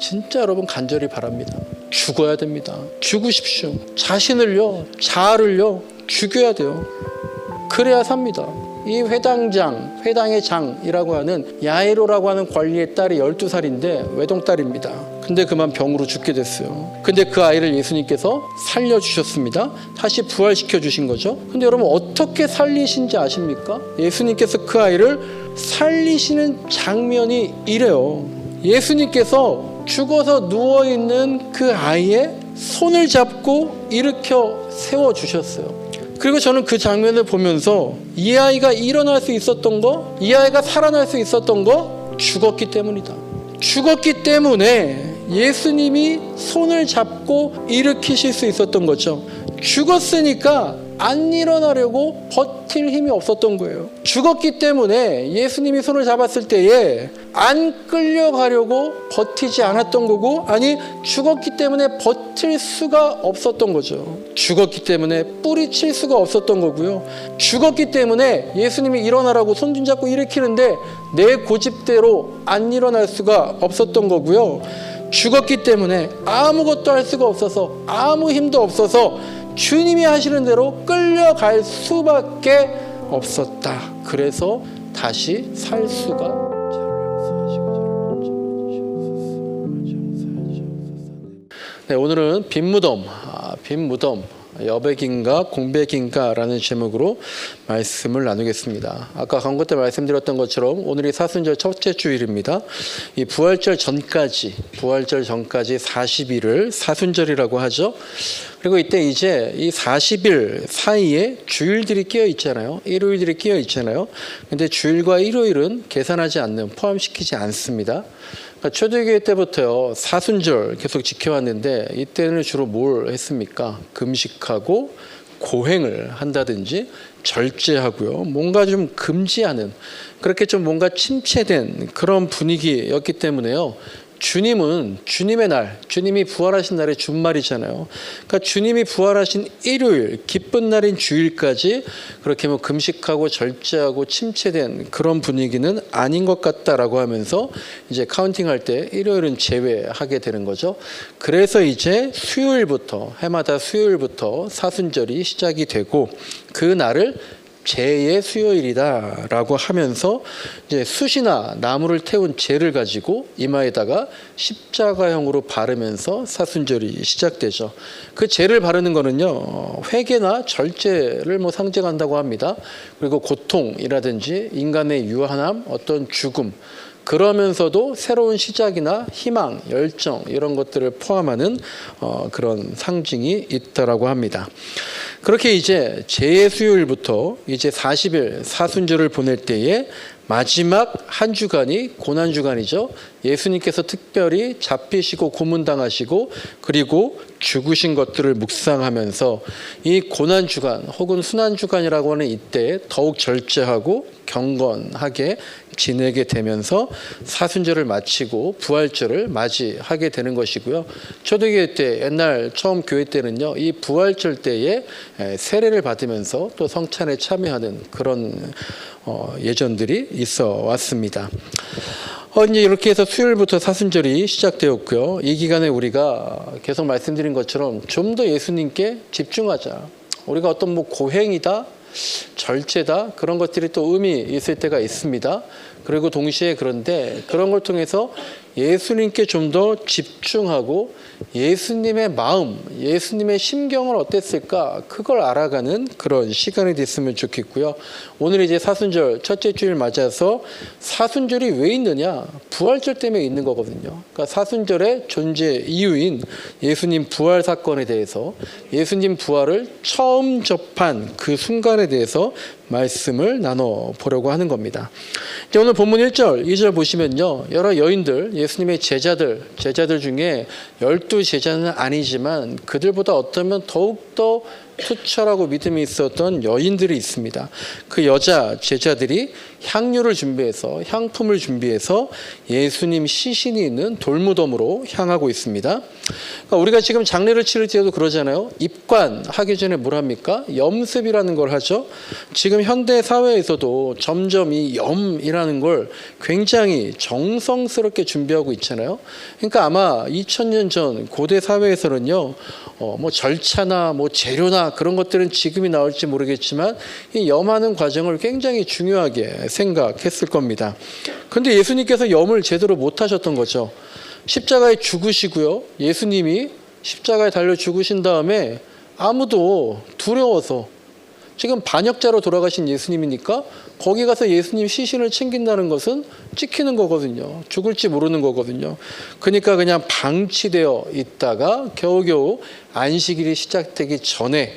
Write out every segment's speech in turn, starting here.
진짜 여러분 간절히 바랍니다. 죽어야 됩니다. 죽으십시오. 자신을요, 자아를요, 죽여야 돼요. 그래야 삽니다. 이 회당장, 회당의 장이라고 하는 야이로라고 하는 관리의 딸이 12살인데 외동딸입니다. 근데 그만 병으로 죽게 됐어요. 근데 그 아이를 예수님께서 살려주셨습니다. 다시 부활시켜 주신 거죠. 근데 여러분 어떻게 살리신지 아십니까? 예수님께서 그 아이를 살리시는 장면이 이래요. 예수님께서 죽어서 누워있는 그 아이의 손을 잡고 일으켜 세워주셨어요. 그리고 저는 그 장면을 보면서 이 아이가 일어날 수 있었던 거, 이 아이가 살아날 수 있었던 거 죽었기 때문이다. 죽었기 때문에 예수님이 손을 잡고 일으키실 수 있었던 거죠. 죽었으니까 안 일어나려고 버틸 힘이 없었던 거예요. 죽었기 때문에 예수님이 손을 잡았을 때에 안 끌려가려고 버티지 않았던 거고, 아니 죽었기 때문에 버틸 수가 없었던 거죠. 죽었기 때문에 뿌리칠 수가 없었던 거고요. 죽었기 때문에 예수님이 일어나라고 손 좀 잡고 일으키는데 내 고집대로 안 일어날 수가 없었던 거고요. 죽었기 때문에 아무것도 할 수가 없어서, 아무 힘도 없어서 주님이 하시는 대로 끌려갈 수밖에 없었다. 그래서 다시 살 수가. 네, 오늘은 빈 무덤, 여백인가 공백인가라는 제목으로 말씀을 나누겠습니다. 아까 광고 때 말씀드렸던 것처럼 오늘이 사순절 첫째 주일입니다. 이 부활절 전까지 40일을 사순절이라고 하죠. 그리고 이때 이제 이 40일 사이에 주일들이 끼어 있잖아요. 일요일들이 끼어 있잖아요. 근데 주일과 일요일은 계산하지 않는, 포함시키지 않습니다. 초대교회 때부터요, 사순절 계속 지켜왔는데 이때는 주로 뭘 했습니까? 금식하고 고행을 한다든지 절제하고요, 뭔가 좀 금지하는, 그렇게 좀 뭔가 침체된 그런 분위기였기 때문에요, 주님은 주님의 날, 주님이 부활하신 날의 준말이잖아요. 그러니까 주님이 부활하신 일요일, 기쁜 날인 주일까지 그렇게 뭐 금식하고 절제하고 침체된 그런 분위기는 아닌 것 같다라고 하면서 이제 카운팅할 때 일요일은 제외하게 되는 거죠. 그래서 이제 수요일부터, 해마다 수요일부터 사순절이 시작이 되고, 그 날을 제의 수요일이다라고 하면서 이제 숯이나 나무를 태운 재를 가지고 이마에다가 십자가형으로 바르면서 사순절이 시작되죠. 그 재를 바르는 거는요, 회개나 절제를 뭐 상징한다고 합니다. 그리고 고통이라든지 인간의 유한함, 어떤 죽음, 그러면서도 새로운 시작이나 희망, 열정 이런 것들을 포함하는 그런 상징이 있다라고 합니다. 그렇게 이제 제수요일부터 이제 40일 사순절을 보낼 때에 마지막 한 주간이 고난주간이죠. 예수님께서 특별히 잡히시고 고문당하시고 그리고 죽으신 것들을 묵상하면서 이 고난주간 혹은 순환주간이라고 하는 이때 더욱 절제하고 경건하게 지내게 되면서 사순절을 마치고 부활절을 맞이하게 되는 것이고요. 초대교회 때, 옛날 처음 교회 때는요, 이 부활절 때에 세례를 받으면서 또 성찬에 참여하는 그런 예전들이 있어 왔습니다. 이제 이렇게 해서 수요일부터 사순절이 시작되었고요. 이 기간에 우리가 계속 말씀드린 것처럼 좀 더 예수님께 집중하자. 우리가 어떤 뭐 고행이다, 절제다, 그런 것들이 또 의미 있을 때가 있습니다. 그리고 동시에 그런데 그런 걸 통해서 예수님께 좀 더 집중하고 예수님의 마음, 예수님의 심경은 어땠을까, 그걸 알아가는 그런 시간이 됐으면 좋겠고요. 오늘 이제 사순절 첫째 주일 맞아서 사순절이 왜 있느냐, 부활절 때문에 있는 거거든요. 그러니까 사순절의 존재 이유인 예수님 부활 사건에 대해서, 예수님 부활을 처음 접한 그 순간에 대해서 말씀을 나눠보려고 하는 겁니다. 이제 오늘 본문 1절, 2절 보시면요, 여러 여인들, 예수님의 제자들 중에 12 제자는 아니지만 그들보다 어쩌면 더욱더 투철하고 믿음이 있었던 여인들이 있습니다. 그 여자 제자들이 향유를 준비해서 향품을 준비해서 예수님 시신이 있는 돌무덤으로 향하고 있습니다. 그러니까 우리가 지금 장례를 치를 때도 그러잖아요. 입관하기 전에 뭘 합니까? 염습이라는 걸 하죠. 지금 현대 사회에서도 점점 이 염이라는 걸 굉장히 정성스럽게 준비하고 있잖아요. 그러니까 아마 2000년 전 고대 사회에서는요, 뭐 절차나 뭐 재료나 그런 것들은 지금이 나올지 모르겠지만 이 염하는 과정을 굉장히 중요하게 생각했을 겁니다. 그런데 예수님께서 염을 제대로 못 하셨던 거죠. 십자가에 죽으시고요. 예수님이 십자가에 달려 죽으신 다음에 아무도 두려워서, 지금 반역자로 돌아가신 예수님이니까 거기 가서 예수님 시신을 챙긴다는 것은 찍히는 거거든요. 죽을지 모르는 거거든요. 그러니까 그냥 방치되어 있다가 겨우겨우 안식일이 시작되기 전에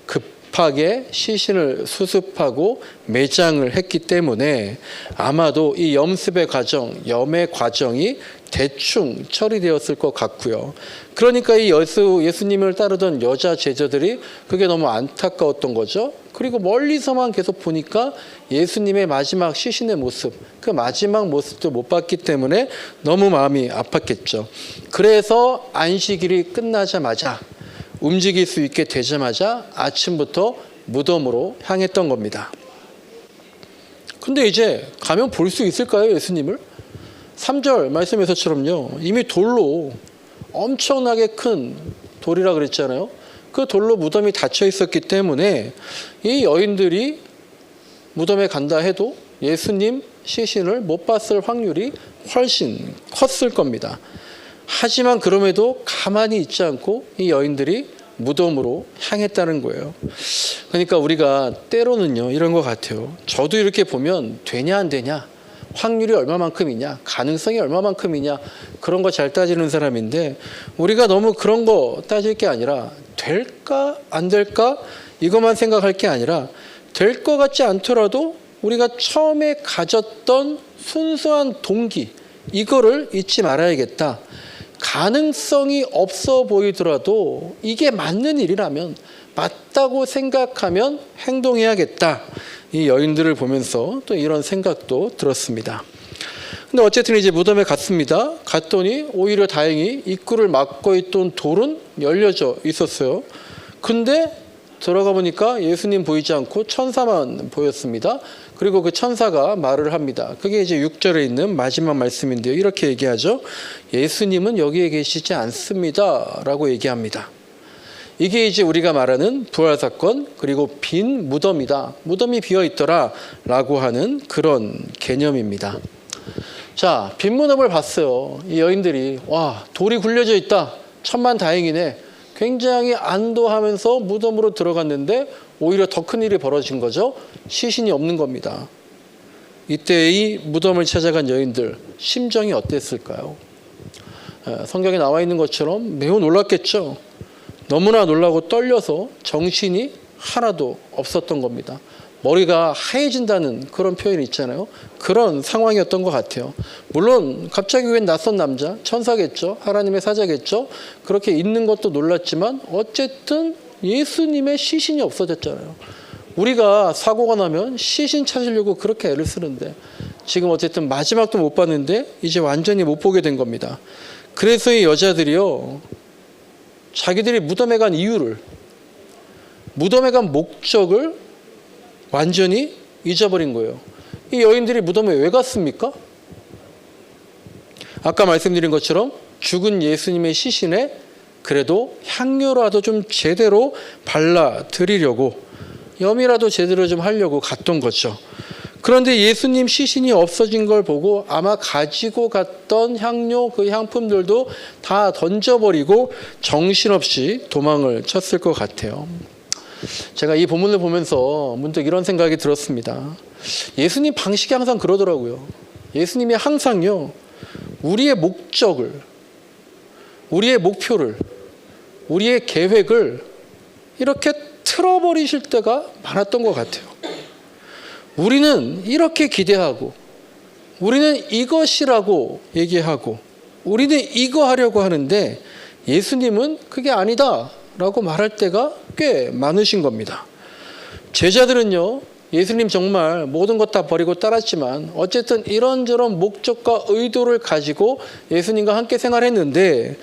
급하게 시신을 수습하고 매장을 했기 때문에 아마도 이 염습의 과정, 염의 과정이 대충 처리되었을 것 같고요. 그러니까 이 예수님을 따르던 여자 제자들이 그게 너무 안타까웠던 거죠. 그리고 멀리서만 계속 보니까 예수님의 마지막 시신의 모습, 그 마지막 모습도 못 봤기 때문에 너무 마음이 아팠겠죠. 그래서 안식일이 끝나자마자, 움직일 수 있게 되자마자 아침부터 무덤으로 향했던 겁니다. 근데 이제 가면 볼 수 있을까요, 예수님을? 3절 말씀에서처럼요, 이미 돌로, 엄청나게 큰 돌이라 그랬잖아요. 그 돌로 무덤이 닫혀 있었기 때문에 이 여인들이 무덤에 간다 해도 예수님 시신을 못 봤을 확률이 훨씬 컸을 겁니다. 하지만 그럼에도 가만히 있지 않고 이 여인들이 무덤으로 향했다는 거예요. 그러니까 우리가 때로는요, 이런 것 같아요. 저도 이렇게 보면 되냐 안 되냐, 확률이 얼마만큼이냐, 가능성이 얼마만큼이냐, 그런 거 잘 따지는 사람인데, 우리가 너무 그런 거 따질 게 아니라 될까 안 될까 이것만 생각할 게 아니라 될 것 같지 않더라도 우리가 처음에 가졌던 순수한 동기, 이거를 잊지 말아야겠다. 가능성이 없어 보이더라도 이게 맞는 일이라면, 맞다고 생각하면 행동해야겠다. 이 여인들을 보면서 또 이런 생각도 들었습니다. 근데 어쨌든 이제 무덤에 갔습니다. 갔더니 오히려 다행히 입구를 막고 있던 돌은 열려져 있었어요. 근데 들어가 보니까 예수님 보이지 않고 천사만 보였습니다. 그리고 그 천사가 말을 합니다. 그게 이제 6절에 있는 마지막 말씀인데요. 이렇게 얘기하죠. 예수님은 여기에 계시지 않습니다. 라고 얘기합니다. 이게 이제 우리가 말하는 부활사건, 그리고 빈 무덤이다. 무덤이 비어있더라. 라고 하는 그런 개념입니다. 자, 빈 무덤을 봤어요. 이 여인들이, 와, 돌이 굴려져 있다. 천만다행이네. 굉장히 안도하면서 무덤으로 들어갔는데 오히려 더 큰 일이 벌어진 거죠. 시신이 없는 겁니다. 이때 이 무덤을 찾아간 여인들, 심정이 어땠을까요? 성경에 나와 있는 것처럼 매우 놀랐겠죠. 너무나 놀라고 떨려서 정신이 하나도 없었던 겁니다. 머리가 하얘진다는 그런 표현이 있잖아요. 그런 상황이었던 것 같아요. 물론 갑자기 웬 낯선 남자, 천사겠죠. 하나님의 사자겠죠. 그렇게 있는 것도 놀랐지만 어쨌든 예수님의 시신이 없어졌잖아요. 우리가 사고가 나면 시신 찾으려고 그렇게 애를 쓰는데 지금 어쨌든 마지막도 못 봤는데 이제 완전히 못 보게 된 겁니다. 그래서 이 여자들이요, 자기들이 무덤에 간 이유를, 무덤에 간 목적을 완전히 잊어버린 거예요. 이 여인들이 무덤에 왜 갔습니까? 아까 말씀드린 것처럼 죽은 예수님의 시신에 그래도 향료라도 좀 제대로 발라드리려고, 염이라도 제대로 좀 하려고 갔던 거죠. 그런데 예수님 시신이 없어진 걸 보고 아마 가지고 갔던 향료, 그 향품들도 다 던져버리고 정신없이 도망을 쳤을 것 같아요. 제가 이 본문을 보면서 문득 이런 생각이 들었습니다. 예수님 방식이 항상 그러더라고요. 예수님이 항상요, 우리의 목적을, 우리의 목표를, 우리의 계획을 이렇게 틀어버리실 때가 많았던 것 같아요. 우리는 이렇게 기대하고, 우리는 이것이라고 얘기하고, 우리는 이거 하려고 하는데 예수님은 그게 아니다 라고 말할 때가 꽤 많으신 겁니다. 제자들은요, 예수님 정말 모든 것 다 버리고 따랐지만 어쨌든 이런저런 목적과 의도를 가지고 예수님과 함께 생활했는데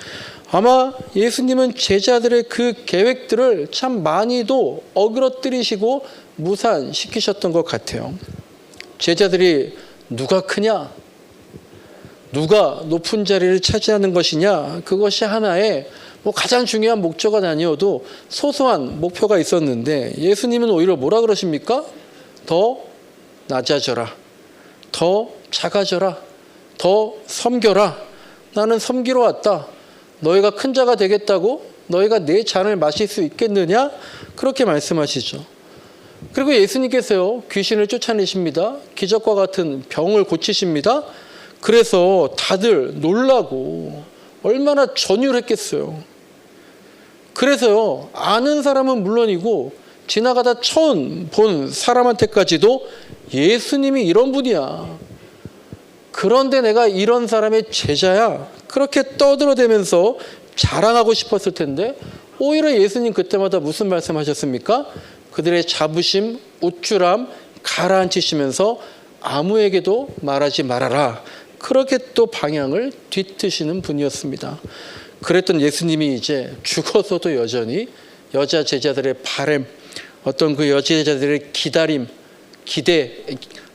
아마 예수님은 제자들의 그 계획들을 참 많이도 어그러뜨리시고 무산시키셨던 것 같아요. 제자들이 누가 크냐? 누가 높은 자리를 차지하는 것이냐? 그것이 하나의 가장 중요한 목적은 아니어도 소소한 목표가 있었는데 예수님은 오히려 뭐라 그러십니까? 더 낮아져라. 더 작아져라. 더 섬겨라. 나는 섬기러 왔다. 너희가 큰 자가 되겠다고? 너희가 내 잔을 마실 수 있겠느냐? 그렇게 말씀하시죠. 그리고 예수님께서요, 귀신을 쫓아내십니다. 기적과 같은 병을 고치십니다. 그래서 다들 놀라고 얼마나 전율했겠어요. 그래서요, 아는 사람은 물론이고 지나가다 처음 본 사람한테까지도 예수님이 이런 분이야. 그런데 내가 이런 사람의 제자야. 그렇게 떠들어대면서 자랑하고 싶었을 텐데 오히려 예수님 그때마다 무슨 말씀하셨습니까? 그들의 자부심, 우쭐함 가라앉히시면서 아무에게도 말하지 말아라. 그렇게 또 방향을 뒤트시는 분이었습니다. 그랬던 예수님이 이제 죽어서도 여전히 여자 제자들의 바램, 어떤 그 여자 제자들의 기다림, 기대,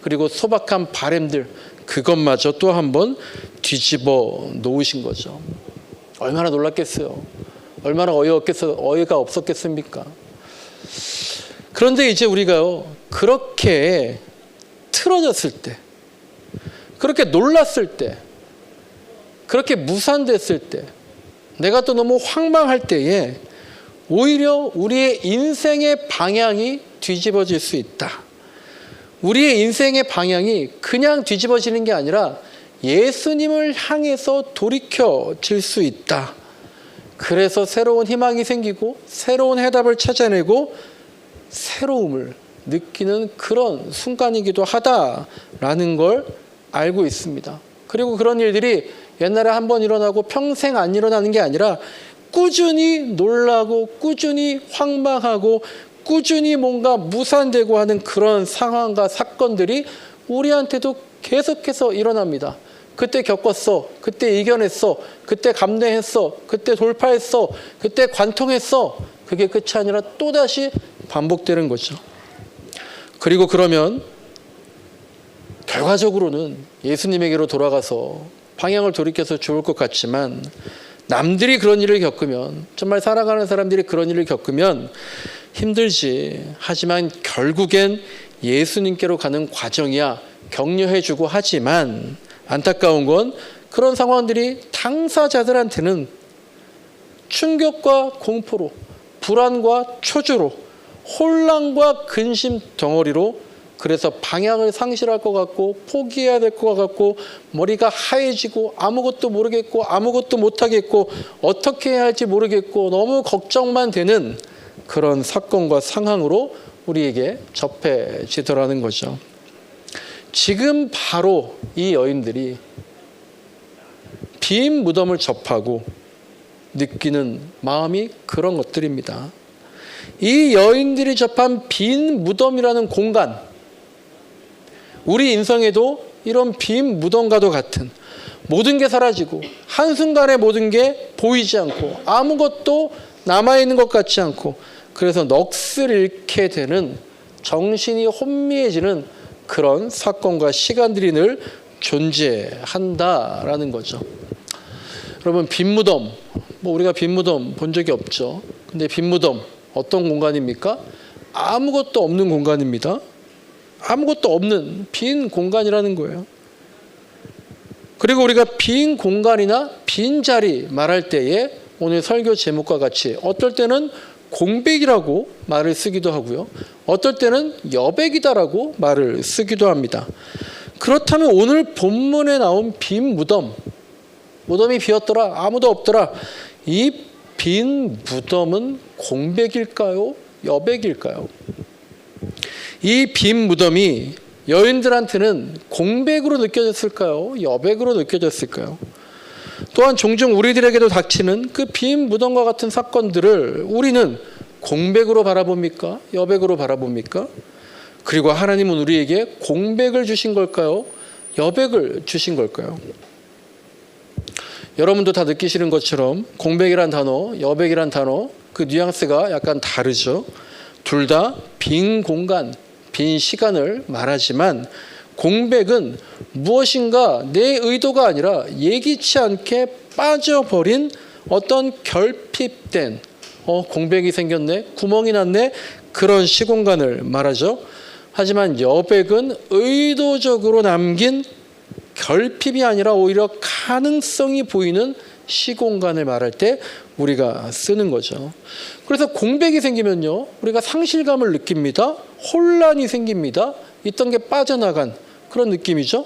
그리고 소박한 바램들, 그것마저 또 한번 뒤집어 놓으신 거죠. 얼마나 놀랐겠어요. 얼마나 어이가 없었겠습니까? 그런데 이제 우리가요, 그렇게 틀어졌을 때, 그렇게 놀랐을 때, 그렇게 무산됐을 때, 내가 또 너무 황망할 때에 오히려 우리의 인생의 방향이 뒤집어질 수 있다. 우리의 인생의 방향이 그냥 뒤집어지는 게 아니라 예수님을 향해서 돌이켜질 수 있다. 그래서 새로운 희망이 생기고 새로운 해답을 찾아내고 새로움을 느끼는 그런 순간이기도 하다라는 걸 알고 있습니다. 그리고 그런 일들이 옛날에 한 번 일어나고 평생 안 일어나는 게 아니라 꾸준히 놀라고 꾸준히 황망하고 꾸준히 뭔가 무산되고 하는 그런 상황과 사건들이 우리한테도 계속해서 일어납니다. 그때 겪었어. 그때 이겨냈어. 그때 감내했어. 그때 돌파했어. 그때 관통했어. 그게 끝이 아니라 또다시 반복되는 거죠. 그리고 그러면 결과적으로는 예수님에게로 돌아가서 방향을 돌이켜서 좋을 것 같지만 남들이 그런 일을 겪으면, 정말 살아가는 사람들이 그런 일을 겪으면 힘들지. 하지만 결국엔 예수님께로 가는 과정이야 격려해주고 하지만 안타까운 건 그런 상황들이 당사자들한테는 충격과 공포로, 불안과 초조로, 혼란과 근심 덩어리로, 그래서 방향을 상실할 것 같고 포기해야 될 것 같고 머리가 하얘지고 아무것도 모르겠고 아무것도 못하겠고 어떻게 해야 할지 모르겠고 너무 걱정만 되는 그런 사건과 상황으로 우리에게 접해지더라는 거죠. 지금 바로 이 여인들이 빈 무덤을 접하고 느끼는 마음이 그런 것들입니다. 이 여인들이 접한 빈 무덤이라는 공간, 우리 인생에도 이런 빈 무덤과도 같은, 모든 게 사라지고 한순간에 모든 게 보이지 않고 아무것도 남아있는 것 같지 않고 그래서 넋을 잃게 되는, 정신이 혼미해지는 그런 사건과 시간들이 늘 존재한다라는 거죠. 여러분, 빈 무덤, 우리가 빈 무덤 본 적이 없죠. 근데 빈 무덤 어떤 공간입니까? 아무것도 없는 공간입니다. 아무것도 없는 빈 공간이라는 거예요. 그리고 우리가 빈 공간이나 빈 자리 말할 때에 오늘 설교 제목과 같이 어떨 때는 공백이라고 말을 쓰기도 하고요. 어떨 때는 여백이다라고 말을 쓰기도 합니다. 그렇다면 오늘 본문에 나온 빈 무덤, 무덤이 비었더라, 아무도 없더라. 이 빈 무덤은 공백일까요? 여백일까요? 이 빈 무덤이 여인들한테는 공백으로 느껴졌을까요? 여백으로 느껴졌을까요? 또한 종종 우리들에게도 닥치는 그 빈 무덤과 같은 사건들을 우리는 공백으로 바라봅니까? 여백으로 바라봅니까? 그리고 하나님은 우리에게 공백을 주신 걸까요? 여백을 주신 걸까요? 여러분도 다 느끼시는 것처럼 공백이란 단어, 여백이란 단어 그 뉘앙스가 약간 다르죠. 둘 다 빈 공간, 빈 시간을 말하지만 공백은 무엇인가 내 의도가 아니라 예기치 않게 빠져버린 어떤 결핍된 공백이 생겼네, 구멍이 났네 그런 시공간을 말하죠. 하지만 여백은 의도적으로 남긴 결핍이 아니라 오히려 가능성이 보이는 시공간을 말할 때 우리가 쓰는 거죠. 그래서 공백이 생기면요, 우리가 상실감을 느낍니다. 혼란이 생깁니다. 있던 게 빠져나간 그런 느낌이죠.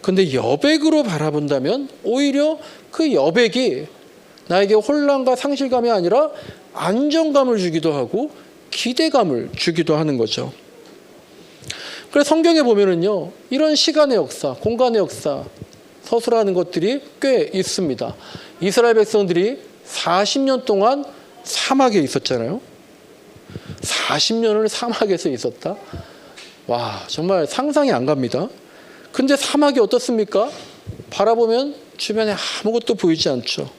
근데 여백으로 바라본다면 오히려 그 여백이 나에게 혼란과 상실감이 아니라 안정감을 주기도 하고 기대감을 주기도 하는 거죠. 그래서 성경에 보면은요, 이런 시간의 역사, 공간의 역사 서술하는 것들이 꽤 있습니다. 이스라엘 백성들이 40년 동안 사막에 있었잖아요. 40년을 사막에서 있었다. 와, 정말 상상이 안 갑니다. 근데 사막이 어떻습니까? 바라보면 주변에 아무것도 보이지 않죠.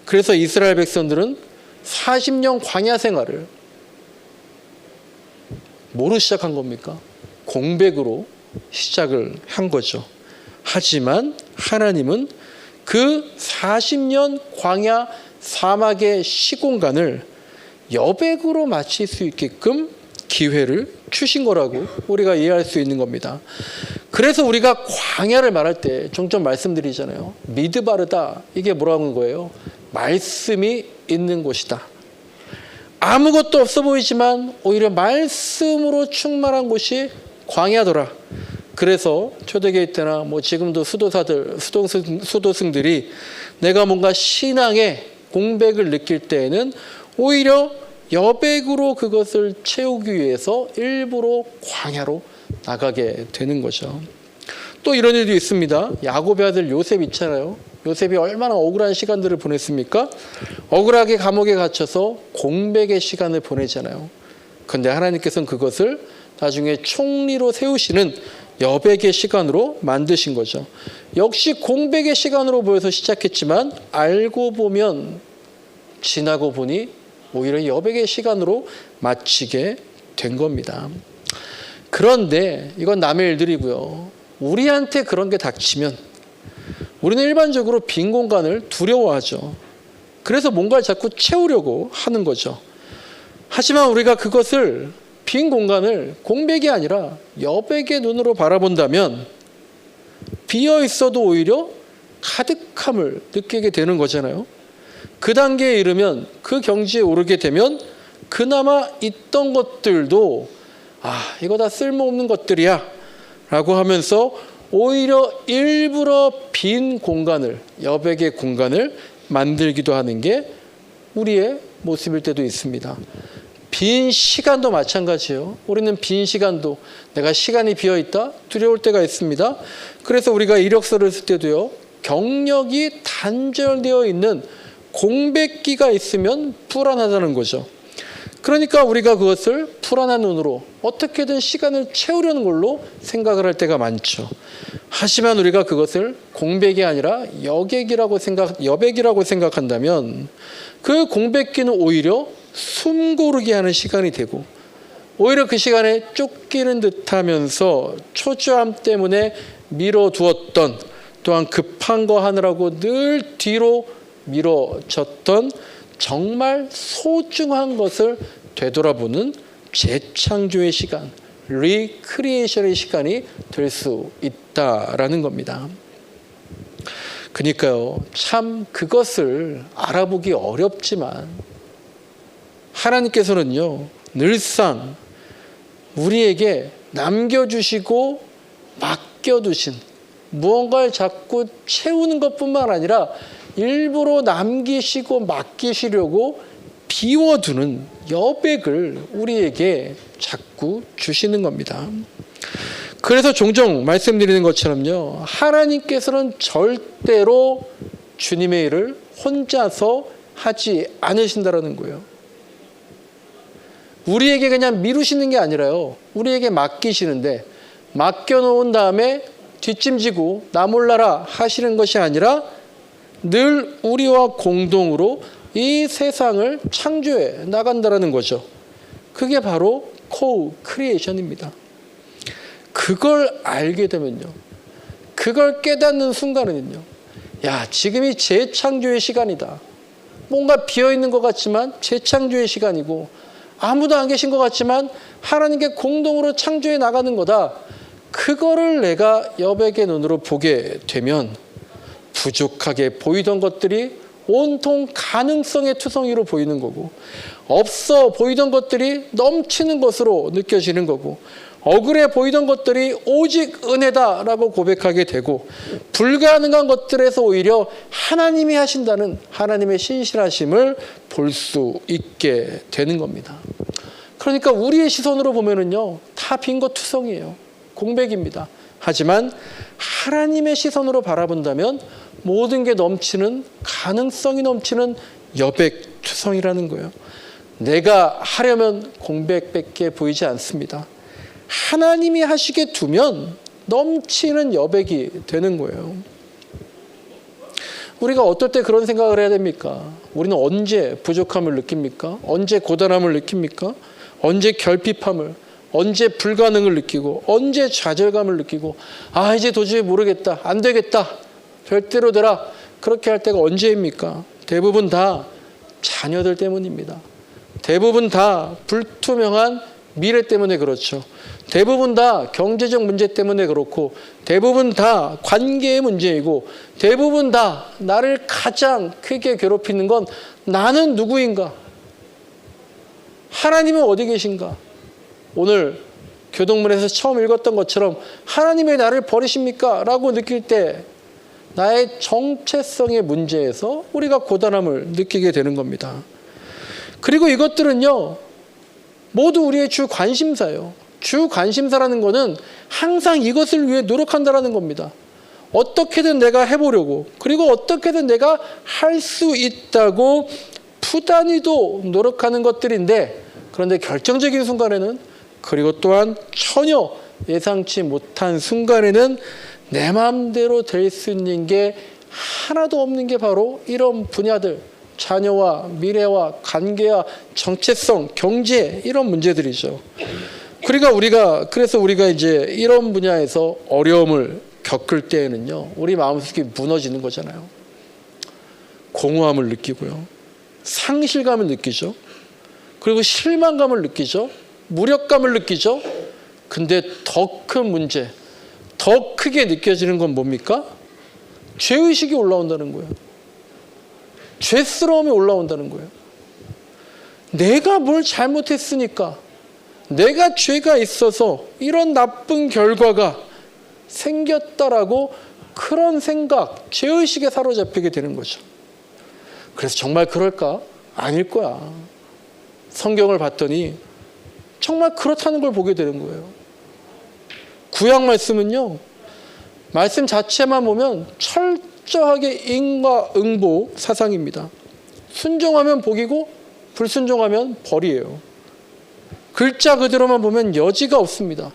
그래서 이스라엘 백성들은 40년 광야 생활을 뭐로 시작한 겁니까? 공백으로 시작을 한 거죠. 하지만 하나님은 그 40년 광야 사막의 시공간을 여백으로 마칠 수 있게끔 기회를 주신 거라고 우리가 이해할 수 있는 겁니다. 그래서 우리가 광야를 말할 때 종종 말씀드리잖아요. 미드바르다. 이게 뭐라는 거예요? 말씀이 있는 곳이다. 아무것도 없어 보이지만 오히려 말씀으로 충만한 곳이 광야더라. 그래서 초대교회 때나 지금도 수도승들이 내가 뭔가 신앙의 공백을 느낄 때에는 오히려 여백으로 그것을 채우기 위해서 일부러 광야로 나가게 되는 거죠. 또 이런 일도 있습니다. 야곱의 아들 요셉 있잖아요. 요셉이 얼마나 억울한 시간들을 보냈습니까? 억울하게 감옥에 갇혀서 공백의 시간을 보내잖아요. 그런데 하나님께서는 그것을 나중에 총리로 세우시는 여백의 시간으로 만드신 거죠. 역시 공백의 시간으로 보여서 시작했지만 알고 보면 지나고 보니 오히려 여백의 시간으로 마치게 된 겁니다. 그런데 이건 남의 일들이고요. 우리한테 그런 게 닥치면 우리는 일반적으로 빈 공간을 두려워하죠. 그래서 뭔가를 자꾸 채우려고 하는 거죠. 하지만 우리가 그것을 빈 공간을 공백이 아니라 여백의 눈으로 바라본다면 비어 있어도 오히려 가득함을 느끼게 되는 거잖아요. 그 단계에 이르면 그 경지에 오르게 되면 그나마 있던 것들도 이거 다 쓸모없는 것들이야 라고 하면서 오히려 일부러 빈 공간을, 여백의 공간을 만들기도 하는 게 우리의 모습일 때도 있습니다. 빈 시간도 마찬가지예요. 우리는 빈 시간도 내가 시간이 비어있다 두려울 때가 있습니다. 그래서 우리가 이력서를 쓸 때도요, 경력이 단절되어 있는 공백기가 있으면 불안하다는 거죠. 그러니까 우리가 그것을 불안한 눈으로 어떻게든 시간을 채우려는 걸로 생각을 할 때가 많죠. 하지만 우리가 그것을 공백이 아니라 여백이라고 생각한다면 그 공백기는 오히려 숨 고르게 하는 시간이 되고 오히려 그 시간에 쫓기는 듯하면서 초조함 때문에 미뤄두었던, 또한 급한 거 하느라고 늘 뒤로 미뤄졌던 정말 소중한 것을 되돌아보는 재창조의 시간, 리크리에이션의 시간이 될 수 있다라는 겁니다. 그러니까요, 참 그것을 알아보기 어렵지만 하나님께서는요, 늘상 우리에게 남겨주시고 맡겨두신 무언가를 자꾸 채우는 것뿐만 아니라 일부러 남기시고 맡기시려고 비워두는 여백을 우리에게 자꾸 주시는 겁니다. 그래서 종종 말씀드리는 것처럼요, 하나님께서는 절대로 주님의 일을 혼자서 하지 않으신다라는 거예요. 우리에게 그냥 미루시는 게 아니라요. 우리에게 맡기시는데 맡겨놓은 다음에 뒷짐지고 나 몰라라 하시는 것이 아니라 늘 우리와 공동으로 이 세상을 창조해 나간다는 거죠. 그게 바로 co-creation입니다. 그걸 알게 되면요. 그걸 깨닫는 순간은요. 야, 지금이 재창조의 시간이다. 뭔가 비어있는 것 같지만 재창조의 시간이고 아무도 안 계신 것 같지만 하나님께 공동으로 창조해 나가는 거다. 그거를 내가 여백의 눈으로 보게 되면 부족하게 보이던 것들이 온통 가능성의 투성이로 보이는 거고 없어 보이던 것들이 넘치는 것으로 느껴지는 거고 억울해 보이던 것들이 오직 은혜다라고 고백하게 되고 불가능한 것들에서 오히려 하나님이 하신다는 하나님의 신실하심을 볼 수 있게 되는 겁니다. 그러니까 우리의 시선으로 보면은요, 다 빈 것 투성이에요. 공백입니다. 하지만 하나님의 시선으로 바라본다면 모든 게 넘치는 가능성이 넘치는 여백투성이라는 거예요. 내가 하려면 공백밖에 보이지 않습니다. 하나님이 하시게 두면 넘치는 여백이 되는 거예요. 우리가 어떨 때 그런 생각을 해야 됩니까? 우리는 언제 부족함을 느낍니까? 언제 고단함을 느낍니까? 언제 결핍함을, 언제 불가능을 느끼고, 언제 좌절감을 느끼고, 아, 이제 도저히 모르겠다, 안 되겠다, 절대로 되라, 그렇게 할 때가 언제입니까? 대부분 다 자녀들 때문입니다. 대부분 다 불투명한 미래 때문에 그렇죠. 대부분 다 경제적 문제 때문에 그렇고, 대부분 다 관계의 문제이고, 대부분 다 나를 가장 크게 괴롭히는 건 나는 누구인가? 하나님은 어디 계신가? 오늘 교동문에서 처음 읽었던 것처럼 하나님의 나를 버리십니까? 라고 느낄 때 나의 정체성의 문제에서 우리가 고단함을 느끼게 되는 겁니다. 그리고 이것들은요, 모두 우리의 주 관심사예요. 주 관심사라는 것은 항상 이것을 위해 노력한다는 겁니다. 어떻게든 내가 해보려고, 그리고 어떻게든 내가 할 수 있다고 부단히도 노력하는 것들인데, 그런데 결정적인 순간에는, 그리고 또한 전혀 예상치 못한 순간에는 내 마음대로 될 수 있는 게 하나도 없는 게 바로 이런 분야들, 자녀와 미래와 관계와 정체성, 경제, 이런 문제들이죠. 그래서 우리가 이제 이런 분야에서 어려움을 겪을 때에는요, 우리 마음속이 무너지는 거잖아요. 공허함을 느끼고요, 상실감을 느끼죠. 그리고 실망감을 느끼죠. 무력감을 느끼죠. 근데 더 큰 문제, 더 크게 느껴지는 건 뭡니까? 죄의식이 올라온다는 거예요. 죄스러움이 올라온다는 거예요. 내가 뭘 잘못했으니까, 내가 죄가 있어서 이런 나쁜 결과가 생겼다라고 그런 생각, 죄의식에 사로잡히게 되는 거죠. 그래서 정말 그럴까? 아닐 거야. 성경을 봤더니 정말 그렇다는 걸 보게 되는 거예요. 구약 말씀은요, 말씀 자체만 보면 철저하게 인과응보 사상입니다. 순종하면 복이고 불순종하면 벌이에요. 글자 그대로만 보면 여지가 없습니다.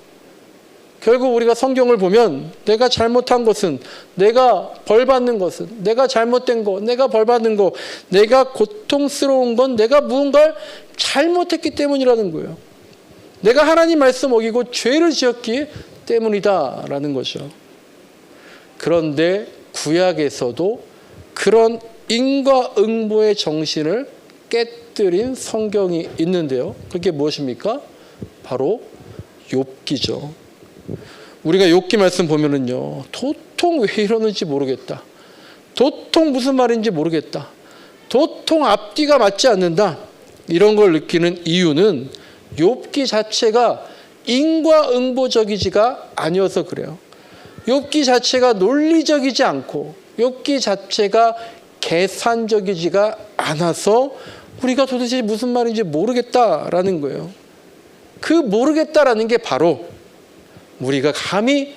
결국 우리가 성경을 보면 내가 잘못한 것은, 내가 벌받는 것은, 내가 잘못된 거, 내가 벌받는 거, 내가 고통스러운 건 내가 무언가를 잘못했기 때문이라는 거예요. 내가 하나님 말씀 어기고 죄를 지었기 때문이다라는 거죠. 그런데 구약에서도 그런 인과응보의 정신을 깨뜨린 성경이 있는데요. 그게 무엇입니까? 바로 욥기죠. 우리가 욥기 말씀 보면은요, 도통 왜 이러는지 모르겠다, 도통 무슨 말인지 모르겠다, 도통 앞뒤가 맞지 않는다, 이런 걸 느끼는 이유는 욥기 자체가 인과응보적이지가 아니어서 그래요. 욥기 자체가 논리적이지 않고 욥기 자체가 계산적이지가 않아서 우리가 도대체 무슨 말인지 모르겠다라는 거예요. 그 모르겠다라는 게 바로 우리가 감히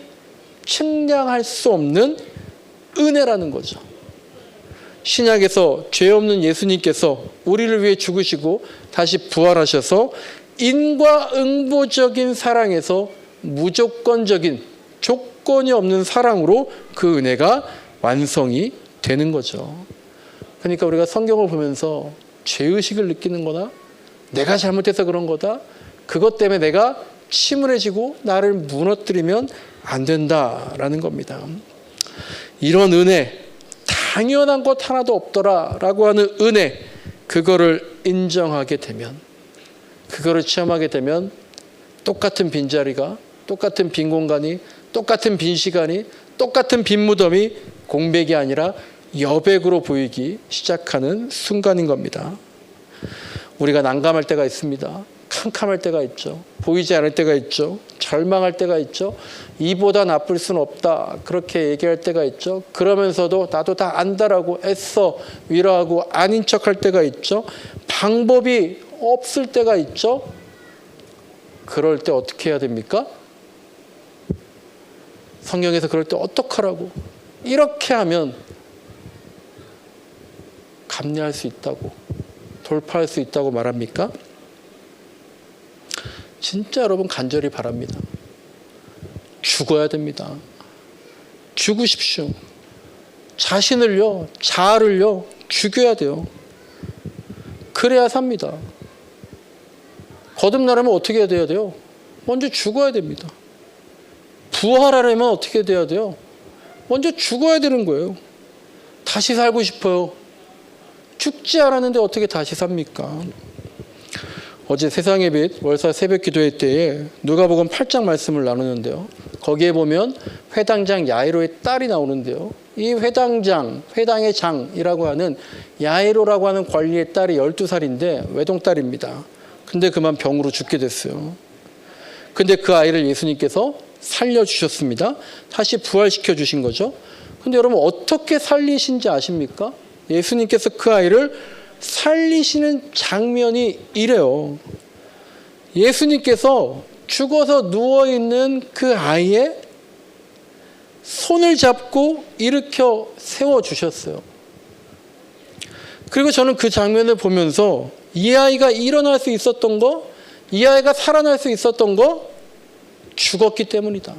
측량할 수 없는 은혜라는 거죠. 신약에서 죄 없는 예수님께서 우리를 위해 죽으시고 다시 부활하셔서 인과응보적인 사랑에서 무조건적인 조건이 없는 사랑으로 그 은혜가 완성이 되는 거죠. 그러니까 우리가 성경을 보면서 죄의식을 느끼는 거나 내가 잘못해서 그런 거다, 그것 때문에 내가 침울해지고 나를 무너뜨리면 안 된다라는 겁니다. 이런 은혜, 당연한 것 하나도 없더라라고 하는 은혜, 그거를 인정하게 되면, 그거를 체험하게 되면 똑같은 빈자리가, 똑같은 빈 공간이, 똑같은 빈 시간이, 똑같은 빈 무덤이 공백이 아니라 여백으로 보이기 시작하는 순간인 겁니다. 우리가 난감할 때가 있습니다. 캄캄할 때가 있죠. 보이지 않을 때가 있죠. 절망할 때가 있죠. 이보다 나쁠 수는 없다, 그렇게 얘기할 때가 있죠. 그러면서도 나도 다 안다라고 애써 위로하고 아닌 척할 때가 있죠. 방법이 없을 때가 있죠. 그럴 때 어떻게 해야 됩니까? 성경에서 그럴 때 어떡하라고, 이렇게 하면 감내할 수 있다고, 돌파할 수 있다고 말합니까? 진짜 여러분 간절히 바랍니다. 죽어야 됩니다. 죽으십시오. 자신을요, 자아를요, 죽여야 돼요. 그래야 삽니다. 거듭나려면 어떻게 돼야 돼요? 먼저 죽어야 됩니다. 부활하려면 어떻게 돼야 돼요? 먼저 죽어야 되는 거예요. 다시 살고 싶어요. 죽지 않았는데 어떻게 다시 삽니까? 어제 세상의 빛 월사 새벽 기도회 때에 누가복음 8장 말씀을 나누는데요. 거기에 보면 회당장 야이로의 딸이 나오는데요. 이 회당장, 회당의 장이라고 하는 야이로라고 하는 관리의 딸이 12살인데 외동딸입니다. 근데 그만 병으로 죽게 됐어요. 근데 그 아이를 예수님께서 살려주셨습니다. 다시 부활시켜 주신 거죠. 근데 여러분 어떻게 살리신지 아십니까? 예수님께서 그 아이를 살리시는 장면이 이래요. 예수님께서 죽어서 누워있는 그 아이의 손을 잡고 일으켜 세워주셨어요. 그리고 저는 그 장면을 보면서 이 아이가 일어날 수 있었던 거, 이 아이가 살아날 수 있었던 거, 죽었기 때문이다.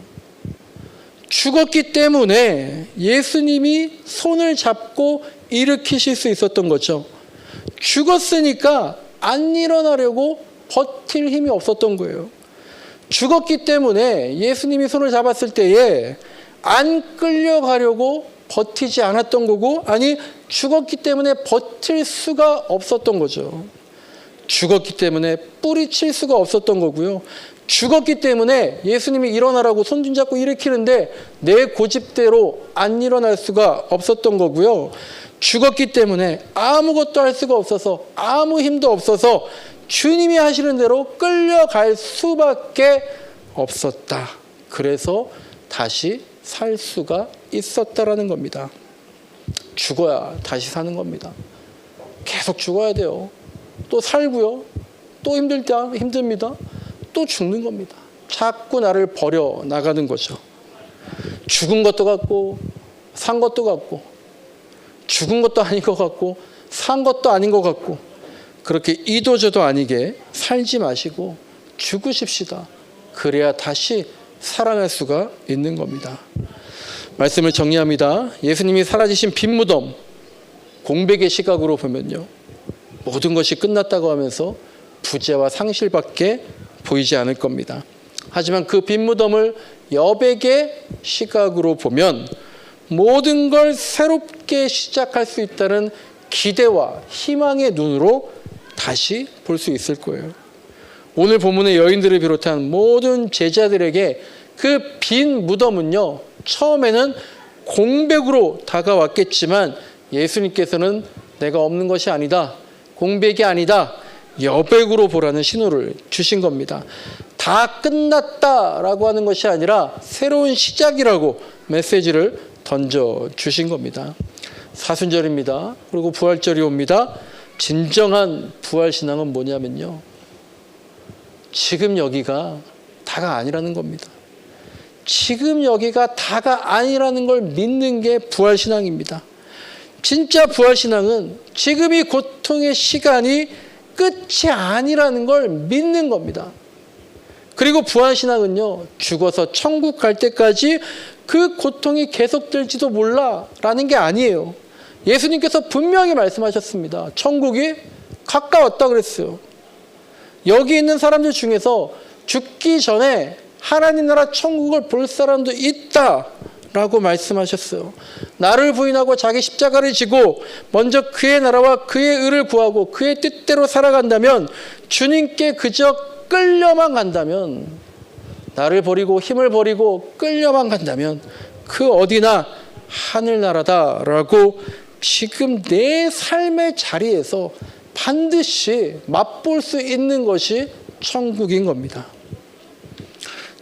죽었기 때문에 예수님이 손을 잡고 일으키실 수 있었던 거죠. 죽었으니까 안 일어나려고 버틸 힘이 없었던 거예요. 죽었기 때문에 예수님이 손을 잡았을 때에 안 끌려가려고 버티지 않았던 거고, 아니 죽었기 때문에 버틸 수가 없었던 거죠. 죽었기 때문에 뿌리칠 수가 없었던 거고요. 죽었기 때문에 예수님이 일어나라고 손 잡고 일으키는데 내 고집대로 안 일어날 수가 없었던 거고요. 죽었기 때문에 아무것도 할 수가 없어서, 아무 힘도 없어서 주님이 하시는 대로 끌려갈 수밖에 없었다. 그래서 다시 살 수가 있었다라는 겁니다. 죽어야 다시 사는 겁니다. 계속 죽어야 돼요. 또 살고요. 또 힘듭니다. 또 죽는 겁니다. 자꾸 나를 버려 나가는 거죠. 죽은 것도 같고 산 것도 같고, 죽은 것도 아닌 것 같고 산 것도 아닌 것 같고, 그렇게 이도저도 아니게 살지 마시고 죽으십시다. 그래야 다시 살아날 수가 있는 겁니다. 말씀을 정리합니다. 예수님이 사라지신 빈 무덤, 공백의 시각으로 보면요, 모든 것이 끝났다고 하면서 부재와 상실밖에 보이지 않을 겁니다. 하지만 그 빈 무덤을 여백의 시각으로 보면 모든 걸 새롭게 시작할 수 있다는 기대와 희망의 눈으로 다시 볼 수 있을 거예요. 오늘 본문의 여인들을 비롯한 모든 제자들에게 그 빈 무덤은요, 처음에는 공백으로 다가왔겠지만 예수님께서는 내가 없는 것이 아니다, 공백이 아니다, 여백으로 보라는 신호를 주신 겁니다. 다 끝났다라고 하는 것이 아니라 새로운 시작이라고 메시지를 던져주신 겁니다. 사순절입니다. 그리고 부활절이 옵니다. 진정한 부활신앙은 뭐냐면요, 지금 여기가 다가 아니라는 겁니다. 지금 여기가 다가 아니라는 걸 믿는 게 부활신앙입니다. 진짜 부활신앙은 지금 이 고통의 시간이 끝이 아니라는 걸 믿는 겁니다. 그리고 부활신앙은요, 죽어서 천국 갈 때까지 그 고통이 계속될지도 몰라라는 게 아니에요. 예수님께서 분명히 말씀하셨습니다. 천국이 가까웠다 그랬어요. 여기 있는 사람들 중에서 죽기 전에 하나님 나라 천국을 볼 사람도 있다라고 말씀하셨어요. 나를 부인하고 자기 십자가를 지고 먼저 그의 나라와 그의 의를 구하고 그의 뜻대로 살아간다면, 주님께 그저 끌려만 간다면, 나를 버리고 힘을 버리고 끌려만 간다면 그 어디나 하늘나라다라고 지금 내 삶의 자리에서 반드시 맛볼 수 있는 것이 천국인 겁니다.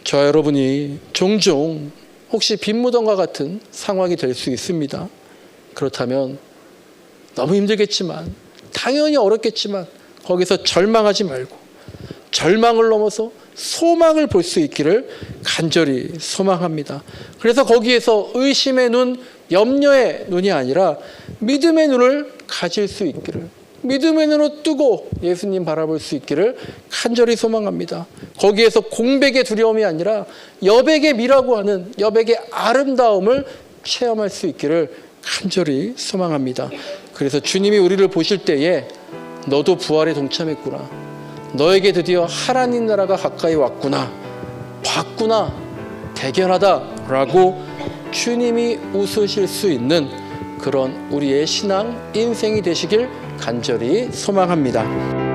저 여러분이 종종 혹시 빈무덤과 같은 상황이 될 수 있습니다. 그렇다면 너무 힘들겠지만, 당연히 어렵겠지만 거기서 절망하지 말고 절망을 넘어서 소망을 볼 수 있기를 간절히 소망합니다. 그래서 거기에서 의심의 눈, 염려의 눈이 아니라 믿음의 눈을 가질 수 있기를, 믿음의 눈으로 뜨고 예수님 바라볼 수 있기를 간절히 소망합니다. 거기에서 공백의 두려움이 아니라 여백의 미라고 하는 여백의 아름다움을 체험할 수 있기를 간절히 소망합니다. 그래서 주님이 우리를 보실 때에 너도 부활에 동참했구나, 너에게 드디어 하나님 나라가 가까이 왔구나, 봤구나, 대견하다라고 주님이 웃으실 수 있는 그런 우리의 신앙 인생이 되시길 간절히 소망합니다.